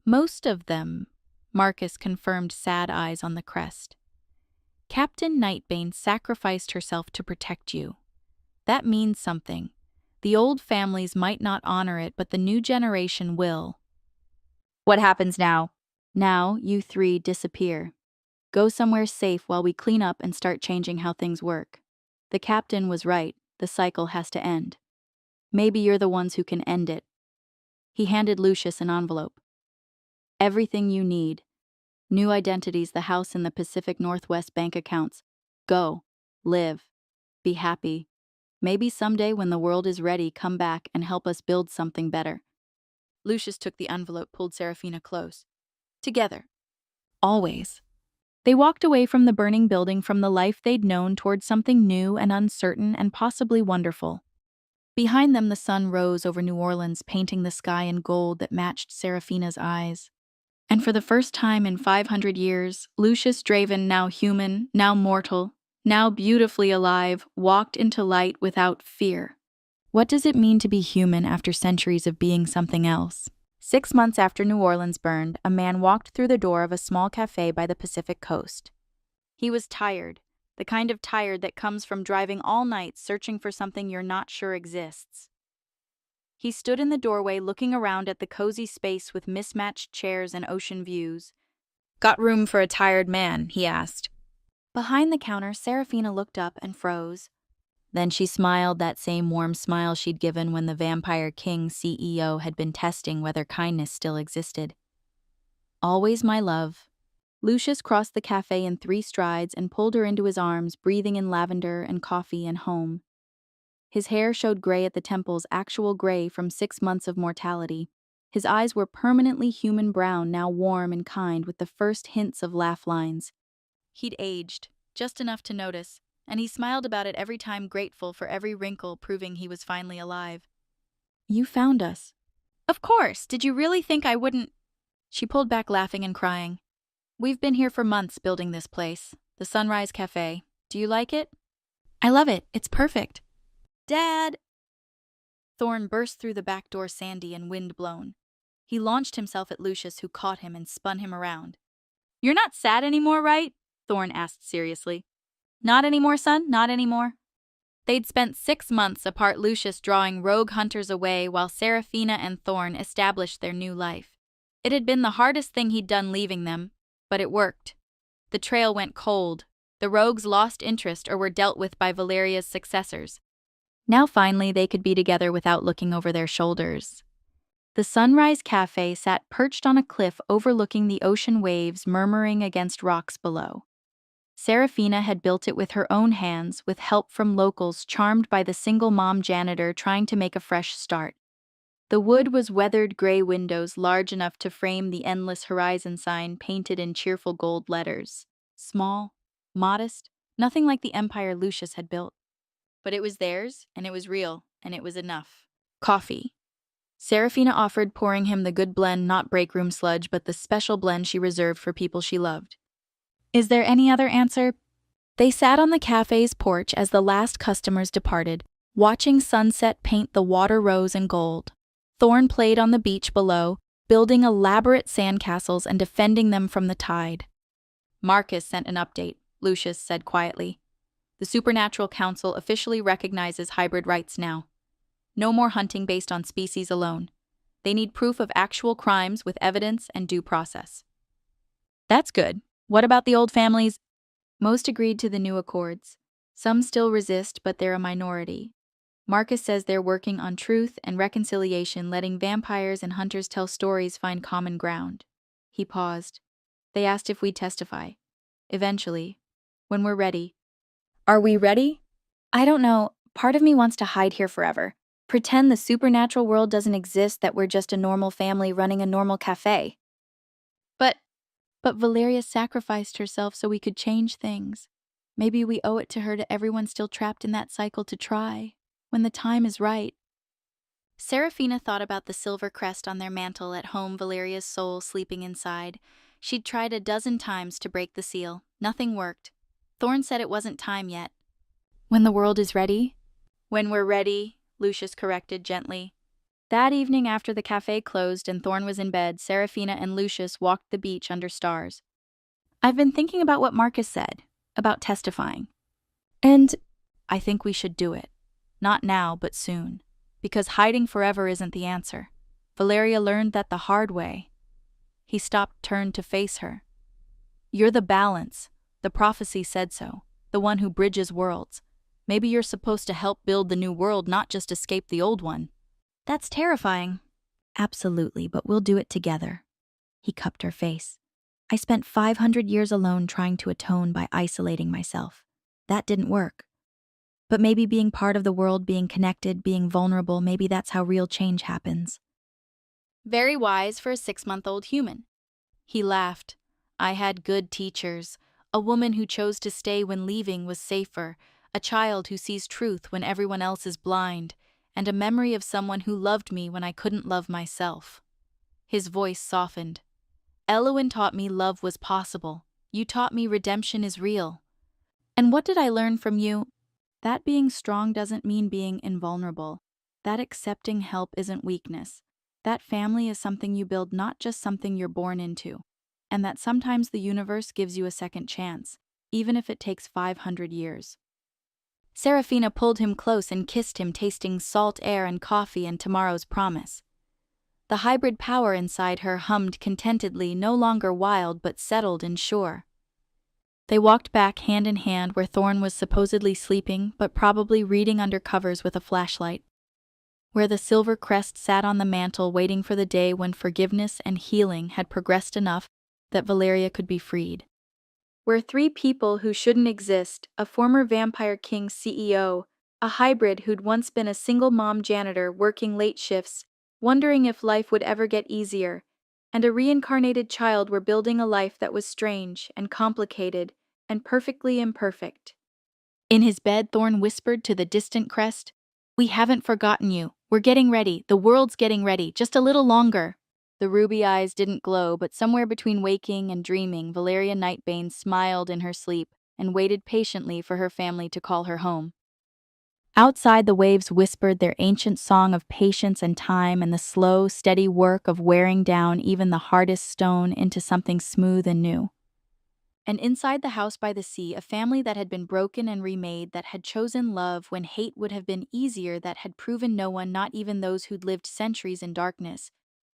Most of them, Marcus confirmed, sad eyes on the crest. Captain Nightbane sacrificed herself to protect you. That means something. The old families might not honor it, but the new generation will. What happens now? Now, you 3 disappear. Go somewhere safe while we clean up and start changing how things work. The captain was right. The cycle has to end. Maybe you're the ones who can end it. He handed Lucius an envelope. Everything you need. New identities, the house in the Pacific Northwest bank accounts. Go. Live. Be happy. Maybe someday when the world is ready, come back and help us build something better. Lucius took the envelope, pulled Seraphina close. Together. Always. They walked away from the burning building, from the life they'd known, towards something new and uncertain and possibly wonderful. Behind them, the sun rose over New Orleans, painting the sky in gold that matched Seraphina's eyes. And for the first time in 500 years, Lucius Draven, now human, now mortal, now beautifully alive, walked into light without fear. What does it mean to be human after centuries of being something else? 6 months after New Orleans burned, a man walked through the door of a small cafe by the Pacific coast. He was tired, the kind of tired that comes from driving all night searching for something you're not sure exists. He stood in the doorway looking around at the cozy space with mismatched chairs and ocean views. Got room for a tired man? He asked. Behind the counter, Seraphina looked up and froze. Then she smiled, that same warm smile she'd given when the Vampire King CEO had been testing whether kindness still existed. Always, my love. Lucius crossed the cafe in 3 strides and pulled her into his arms, breathing in lavender and coffee and home. His hair showed gray at the temples, actual gray from 6 months of mortality. His eyes were permanently human brown, now warm and kind, with the first hints of laugh lines. He'd aged, just enough to notice, and he smiled about it every time, grateful for every wrinkle, proving he was finally alive. You found us. Of course. Did you really think I wouldn't? She pulled back, laughing and crying. We've been here for months building this place, the Sunrise Cafe. Do you like it? I love it. It's perfect. Dad! Thorn burst through the back door, sandy and wind-blown. He launched himself at Lucius, who caught him and spun him around. You're not sad anymore, right? Thorn asked seriously. Not anymore, son, not anymore. They'd spent 6 months apart, Lucius drawing rogue hunters away while Seraphina and Thorn established their new life. It had been the hardest thing he'd done leaving them, but it worked. The trail went cold. The rogues lost interest or were dealt with by Valeria's successors. Now finally they could be together without looking over their shoulders. The Sunrise Cafe sat perched on a cliff overlooking the ocean waves murmuring against rocks below. Seraphina had built it with her own hands, with help from locals charmed by the single mom janitor trying to make a fresh start. The wood was weathered gray windows large enough to frame the endless horizon sign painted in cheerful gold letters. Small, modest, nothing like the empire Lucius had built. But it was theirs, and it was real, and it was enough. Coffee. Seraphina offered, pouring him the good blend, not break room sludge, but the special blend she reserved for people she loved. Is there any other answer? They sat on the cafe's porch as the last customers departed, watching sunset paint the water rose and gold. Thorn played on the beach below, building elaborate sandcastles and defending them from the tide. Marcus sent an update, Lucius said quietly. The Supernatural Council officially recognizes hybrid rights now. No more hunting based on species alone. They need proof of actual crimes with evidence and due process. That's good. What about the old families? Most agreed to the new accords. Some still resist, but they're a minority. Marcus says they're working on truth and reconciliation, letting vampires and hunters tell stories, find common ground. He paused. They asked if we'd testify. Eventually. When we're ready. Are we ready? I don't know. Part of me wants to hide here forever. Pretend the supernatural world doesn't exist, that we're just a normal family running a normal cafe. But Valeria sacrificed herself so we could change things. Maybe we owe it to her, to everyone still trapped in that cycle, to try, when the time is right. Seraphina thought about the silver crest on their mantle at home, Valeria's soul sleeping inside. She'd tried 12 times to break the seal. Nothing worked. Thorn said it wasn't time yet. When the world is ready? When we're ready, Lucius corrected gently. That evening, after the cafe closed and Thorn was in bed, Seraphina and Lucius walked the beach under stars. I've been thinking about what Marcus said, about testifying. And I think we should do it. Not now, but soon. Because hiding forever isn't the answer. Valeria learned that the hard way. He stopped, turned to face her. You're the balance. The prophecy said so. The one who bridges worlds. Maybe you're supposed to help build the new world, not just escape the old one. That's terrifying. Absolutely, but we'll do it together. He cupped her face. I spent 500 years alone trying to atone by isolating myself. That didn't work. But maybe being part of the world, being connected, being vulnerable, maybe that's how real change happens. Very wise for a 6-month-old human. He laughed. I had good teachers. A woman who chose to stay when leaving was safer. A child who sees truth when everyone else is blind. And a memory of someone who loved me when I couldn't love myself. His voice softened. Elowen taught me love was possible. You taught me redemption is real. And what did I learn from you? That being strong doesn't mean being invulnerable. That accepting help isn't weakness. That family is something you build, not just something you're born into. And that sometimes the universe gives you a second chance, even if it takes 500 years. Seraphina pulled him close and kissed him, tasting salt air and coffee and tomorrow's promise. The hybrid power inside her hummed contentedly, no longer wild but settled and sure. They walked back hand in hand where Thorn was supposedly sleeping, but probably reading under covers with a flashlight. Where the silver crest sat on the mantle waiting for the day when forgiveness and healing had progressed enough that Valeria could be freed. Where three people who shouldn't exist, a former Vampire King CEO, a hybrid who'd once been a single mom janitor working late shifts, wondering if life would ever get easier, and a reincarnated child were building a life that was strange and complicated and perfectly imperfect. In his bed, Thorn whispered to the distant crest, "We haven't forgotten you. We're getting ready. The world's getting ready. Just a little longer." The ruby eyes didn't glow, but somewhere between waking and dreaming, Valeria Nightbane smiled in her sleep and waited patiently for her family to call her home. Outside, the waves whispered their ancient song of patience and time and the slow, steady work of wearing down even the hardest stone into something smooth and new. And inside the house by the sea, a family that had been broken and remade, that had chosen love when hate would have been easier, that had proven no one, not even those who'd lived centuries in darkness,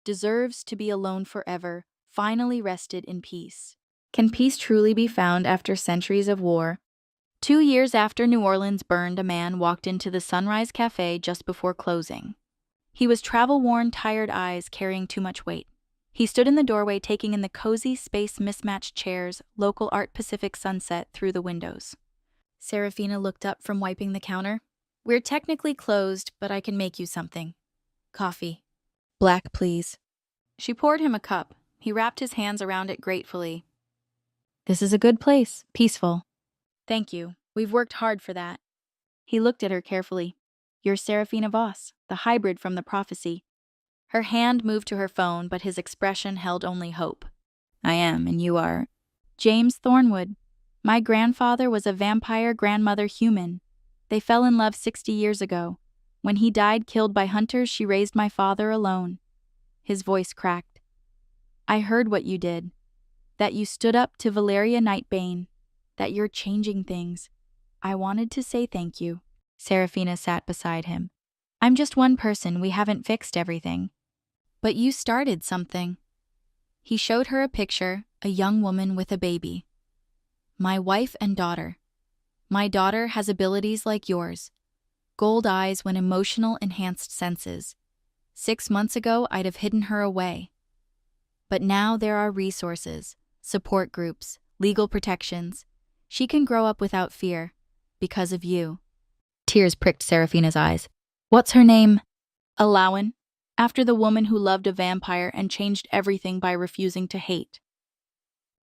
deserves to be alone forever, finally rested in peace. Can peace truly be found after centuries of war? 2 years after New Orleans burned, a man walked into the Sunrise Cafe just before closing. He was travel-worn, tired eyes carrying too much weight. He stood in the doorway taking in the cozy, space-mismatched chairs, local art Pacific sunset through the windows. Serafina looked up from wiping the counter. "We're technically closed, but I can make you something. Coffee. Black, please." She poured him a cup. He wrapped his hands around it gratefully. "This is a good place. Peaceful." "Thank you. We've worked hard for that." He looked at her carefully. "You're Serafina Voss, the hybrid from the prophecy." Her hand moved to her phone, but his expression held only hope. "I am, and you are?" "James Thornwood. My grandfather was a vampire grandmother human. They fell in love 60 years ago. When he died killed by hunters, she raised my father alone." His voice cracked. "I heard what you did. That you stood up to Valeria Nightbane. That you're changing things. I wanted to say thank you." Serafina sat beside him. "I'm just one person. We haven't fixed everything. But you started something." He showed her a picture, a young woman with a baby. "My wife and daughter. My daughter has abilities like yours. Gold eyes when emotional, enhanced senses. 6 months ago, I'd have hidden her away. But now there are resources, support groups, legal protections. She can grow up without fear, because of you." Tears pricked Serafina's eyes. "What's her name?" "Alawan, after the woman who loved a vampire and changed everything by refusing to hate."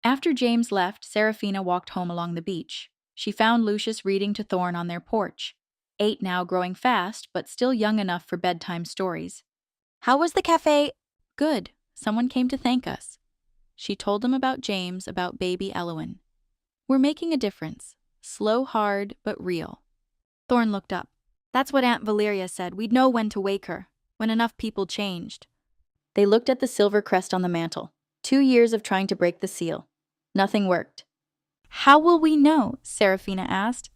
After James left, Serafina walked home along the beach. She found Lucius reading to Thorn on their porch. 8 now, growing fast, but still young enough for bedtime stories. "How was the cafe?" "Good. Someone came to thank us." She told him about James, about baby Elowen. "We're making a difference. Slow, hard, but real." Thorn looked up. "That's what Aunt Valeria said. We'd know when to wake her, when enough people changed." They looked at the silver crest on the mantle. 2 years of trying to break the seal. Nothing worked. "How will we know?" Serafina asked.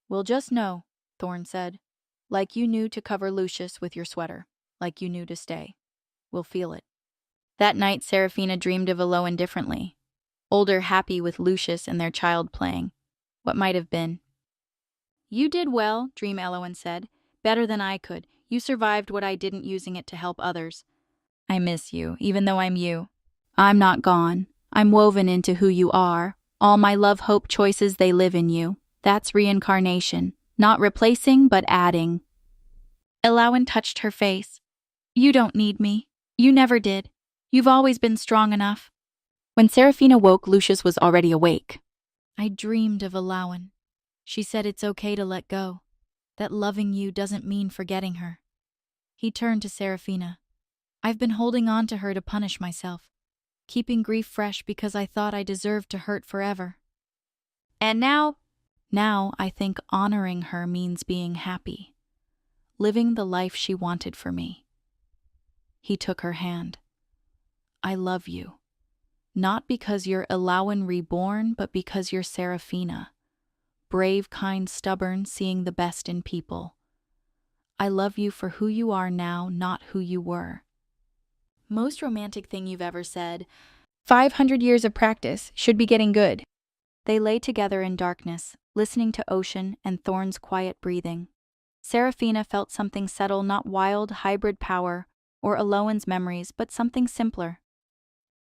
"We'll just know," Thorn said. "Like you knew to cover Lucius with your sweater. Like you knew to stay. We'll feel it." That night, Serafina dreamed of Elowen differently. Older, happy with Lucius and their child playing. What might have been. "You did well," Dream Elowen said. "Better than I could. You survived what I didn't, using it to help others. I miss you, even though I'm you. I'm not gone. I'm woven into who you are. All my love, hope, choices, they live in you. That's reincarnation. Not replacing, but adding." Elowen touched her face. "You don't need me. You never did. You've always been strong enough." When Serafina woke, Lucius was already awake. "I dreamed of Elowen. She said it's okay to let go. That loving you doesn't mean forgetting her." He turned to Serafina. "I've been holding on to her to punish myself. Keeping grief fresh because I thought I deserved to hurt forever. And now I think honoring her means being happy. Living the life she wanted for me." He took her hand. "I love you. Not because you're Elowen reborn, but because you're Serafina. Brave, kind, stubborn, seeing the best in people. I love you for who you are now, not who you were." "Most romantic thing you've ever said. 500 years of practice should be getting good." They lay together in darkness, listening to ocean and Thorn's quiet breathing. Seraphina felt something settle, not wild, hybrid power or Aloan's memories, but something simpler.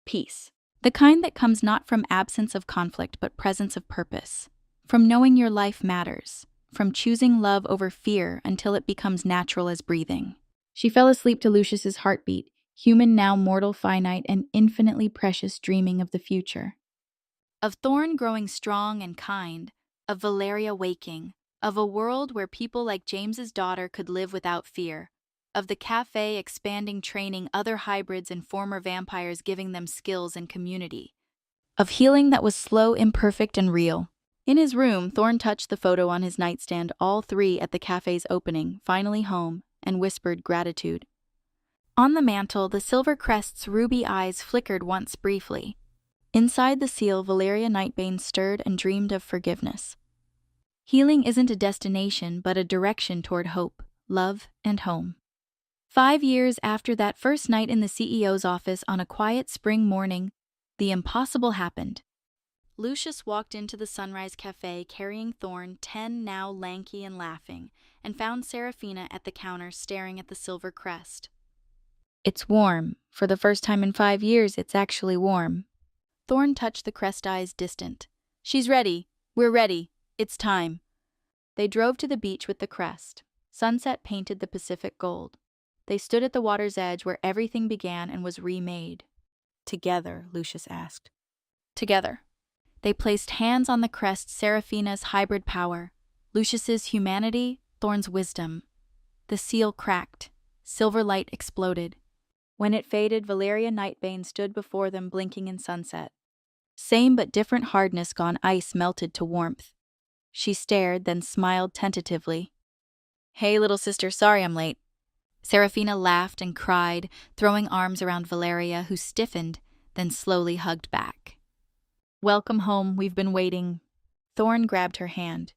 Peace. The kind that comes not from absence of conflict but presence of purpose. From knowing your life matters. From choosing love over fear until it becomes natural as breathing. She fell asleep to Lucius's heartbeat, human now mortal, finite, and infinitely precious, dreaming of the future. Of Thorn growing strong and kind, of Valeria waking, of a world where people like James's daughter could live without fear, of the cafe expanding, training other hybrids and former vampires, giving them skills and community. Of healing that was slow, imperfect, and real. In his room, Thorn touched the photo on his nightstand, all three at the cafe's opening, finally home, and whispered gratitude. On the mantel, the silver crest's ruby eyes flickered once briefly. Inside the seal, Valeria Nightbane stirred and dreamed of forgiveness. Healing isn't a destination, but a direction toward hope, love, and home. 5 years after that first night in the CEO's office on a quiet spring morning, the impossible happened. Lucius walked into the Sunrise Cafe carrying Thorn, 10 now, lanky and laughing, and found Seraphina at the counter staring at the silver crest. It's warm. For the first time in 5 years, it's actually warm. Thorn touched the crest, eyes distant. She's ready. We're ready. It's time. They drove to the beach with the crest. Sunset painted the Pacific gold. They stood at the water's edge where everything began and was remade. Together, Lucius asked. Together. They placed hands on the crest, Seraphina's hybrid power, Lucius's humanity, Thorn's wisdom. The seal cracked. Silver light exploded. When it faded, Valeria Nightbane stood before them, blinking in sunset. Same but different hardness gone, ice melted to warmth. She stared, then smiled tentatively. Hey, little sister, sorry I'm late. Seraphina laughed and cried, throwing arms around Valeria, who stiffened, then slowly hugged back. Welcome home, we've been waiting. Thorn grabbed her hand.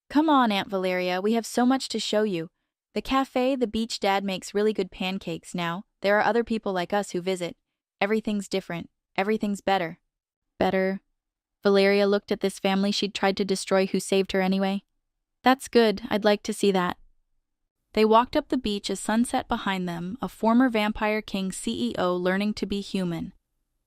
Come on, Aunt Valeria, we have so much to show you. The cafe, the beach, Dad makes really good pancakes now. There are other people like us who visit. Everything's different. Everything's better. Better? Valeria looked at this family she'd tried to destroy who saved her anyway. That's good, I'd like to see that. They walked up the beach as sunset behind them, a former Vampire King CEO learning to be human.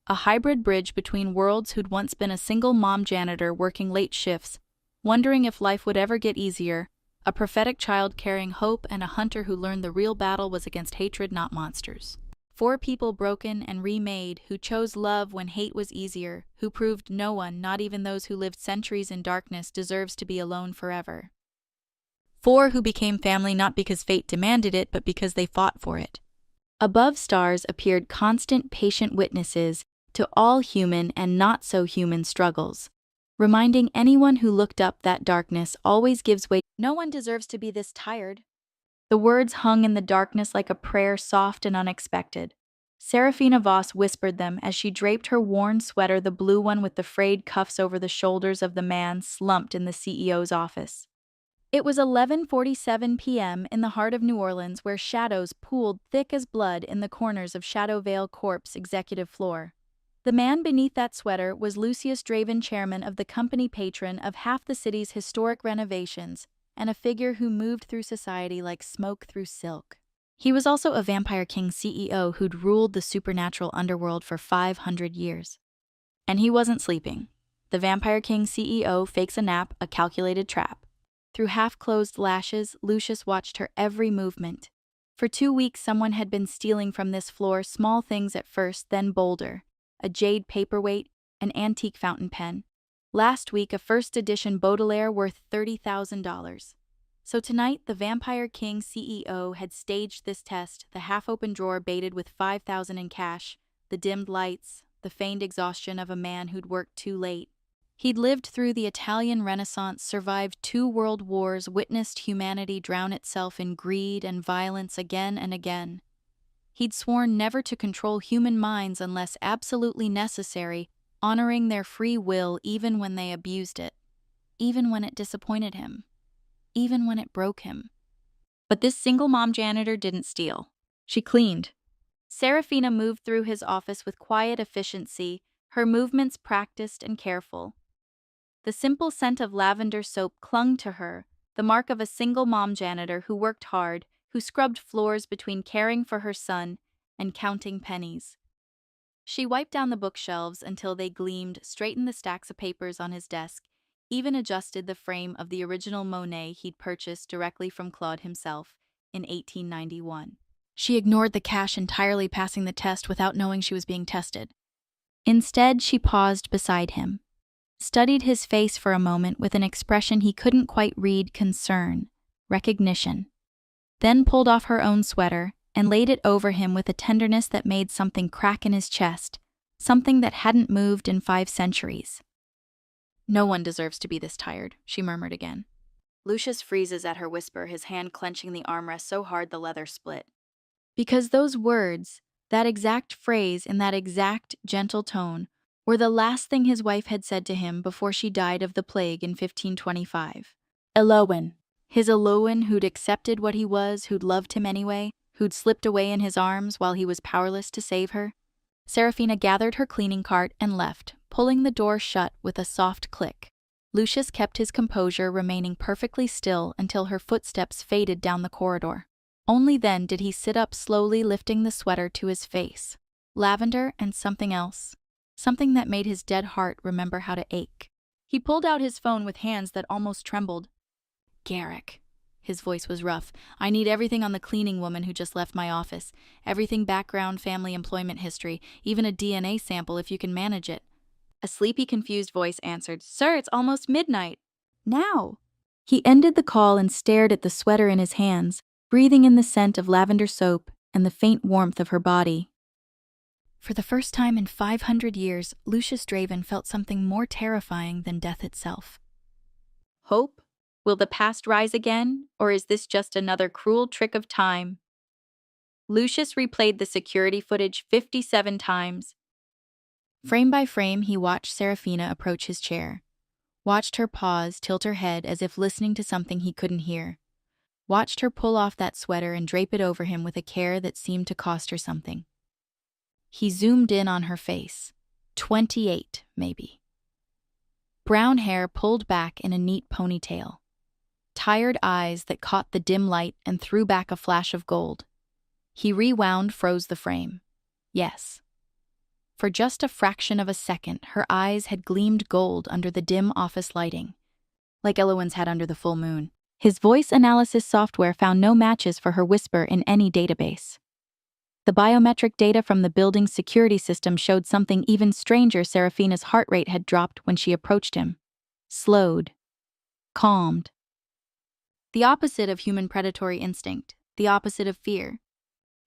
A hybrid bridge between worlds who'd once been a single mom janitor working late shifts, wondering if life would ever get easier, a prophetic child carrying hope, and a hunter who learned the real battle was against hatred, not monsters. 4 people broken and remade, who chose love when hate was easier, who proved no one, not even those who lived centuries in darkness, deserves to be alone forever. 4 who became family not because fate demanded it, but because they fought for it. Above stars appeared constant, patient witnesses to all human and not so human struggles, reminding anyone who looked up that darkness always gives way. No one deserves to be this tired. The words hung in the darkness like a prayer, soft and unexpected. Seraphina Voss whispered them as she draped her worn sweater, the blue one with the frayed cuffs, over the shoulders of the man slumped in the CEO's office. It was 11:47 p.m. in the heart of New Orleans, where shadows pooled thick as blood in the corners of Shadow Vale Corp's executive floor. The man beneath that sweater was Lucius Draven, chairman of the company, patron of half the city's historic renovations, and a figure who moved through society like smoke through silk. He was also a Vampire King CEO who'd ruled the supernatural underworld for 500 years. And he wasn't sleeping. The Vampire King CEO fakes a nap, a calculated trap. Through half-closed lashes, Lucius watched her every movement. For 2 weeks, someone had been stealing from this floor, small things at first, then bolder. A jade paperweight, an antique fountain pen. Last week, a first-edition Baudelaire worth $30,000. So tonight, the Vampire King CEO had staged this test, the half-open drawer baited with $5,000 in cash, the dimmed lights, the feigned exhaustion of a man who'd worked too late. He'd lived through the Italian Renaissance, survived 2 world wars, witnessed humanity drown itself in greed and violence again and again. He'd sworn never to control human minds unless absolutely necessary, honoring their free will even when they abused it, even when it disappointed him, even when it broke him. But this single mom janitor didn't steal. She cleaned. Seraphina moved through his office with quiet efficiency, her movements practiced and careful. The simple scent of lavender soap clung to her, the mark of a single mom janitor who worked hard, who scrubbed floors between caring for her son and counting pennies. She wiped down the bookshelves until they gleamed, straightened the stacks of papers on his desk, even adjusted the frame of the original Monet he'd purchased directly from Claude himself in 1891. She ignored the cash entirely, passing the test without knowing she was being tested. Instead, she paused beside him, studied his face for a moment with an expression he couldn't quite read: concern, recognition. Then pulled off her own sweater and laid it over him with a tenderness that made something crack in his chest, something that hadn't moved in 5 centuries. "No one deserves to be this tired," she murmured again. Lucius freezes at her whisper, his hand clenching the armrest so hard the leather split. Because those words, that exact phrase in that exact gentle tone, were the last thing his wife had said to him before she died of the plague in 1525. Elowen. His Elowen who'd accepted what he was, who'd loved him anyway, who'd slipped away in his arms while he was powerless to save her. Seraphina gathered her cleaning cart and left, pulling the door shut with a soft click. Lucius kept his composure, remaining perfectly still until her footsteps faded down the corridor. Only then did he sit up slowly, lifting the sweater to his face. Lavender and something else. Something that made his dead heart remember how to ache. He pulled out his phone with hands that almost trembled. "Garrick." His voice was rough. "I need everything on the cleaning woman who just left my office. Everything: background, family, employment history, even a DNA sample if you can manage it." A sleepy, confused voice answered, "Sir, it's almost midnight." "Now." He ended the call and stared at the sweater in his hands, breathing in the scent of lavender soap and the faint warmth of her body. For the first time in 500 years, Lucius Draven felt something more terrifying than death itself. Hope? Will the past rise again, or is this just another cruel trick of time? Lucius replayed the security footage 57 times. Frame by frame, he watched Seraphina approach his chair. Watched her pause, tilt her head as if listening to something he couldn't hear. Watched her pull off that sweater and drape it over him with a care that seemed to cost her something. He zoomed in on her face. 28, maybe. Brown hair pulled back in a neat ponytail. Tired eyes that caught the dim light and threw back a flash of gold. He rewound, froze the frame. Yes. For just a fraction of a second, her eyes had gleamed gold under the dim office lighting, like Elowen's had under the full moon. His voice analysis software found no matches for her whisper in any database. The biometric data from the building's security system showed something even stranger. Seraphina's heart rate had dropped when she approached him. Slowed. Calmed. The opposite of human predatory instinct, the opposite of fear.